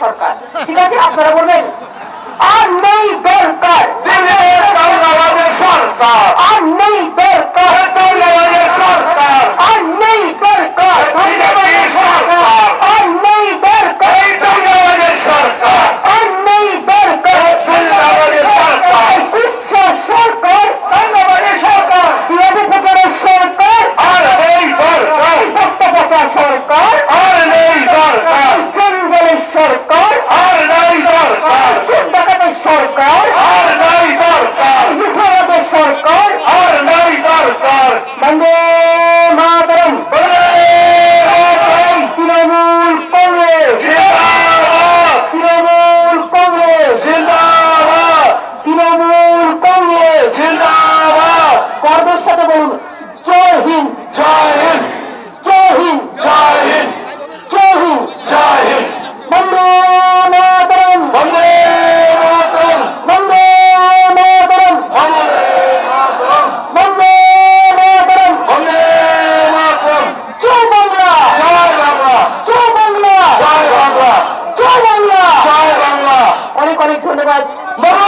সরকার। ঠিক আছে, আপনারা বলবেন আর নেই দরকার সরকার, আর নেই দরকার সরকার, আর নেই দরকার সরকার, আর নেই দরকার সরকার, আর নেই দরকার সরকার, উচ্চ সরকার সরকার বিরোধী প্রচারের সরকার আর নেই দরকার, বস্তাপচা সরকার আর নেই দরকার, জঞ্জালের সরকার আর নেই দরকার, ডাকাতের সরকার আর নেই দরকার, লুঠেরাদের সরকার আর নেই দরকার। বন্দে মাতরম তৃণমূল কংগ্রেস জিন্দাবাদ, তৃণমূল কংগ্রেস জিন্দাবাদ, তৃণমূল কংগ্রেস জিন্দাবাদ। গর্বের সাথে বলুন জয় হিন্দ জয় হিন্দ, জয় হিন্দ জয় হিন্দ, জয় হিন্দ জয় হিন্দ। বন্দে মাতরম বন্দে মাতরম, বন্দে মাতরম বন্দে মাতরম, বন্দে মাতরম বন্দে মাতরম। জয় বাংলা জয় বাংলা, জয় বাংলা জয় বাংলা, জয় বাংলা জয় বাংলা। অনেক অনেক ধন্যবাদ। বলো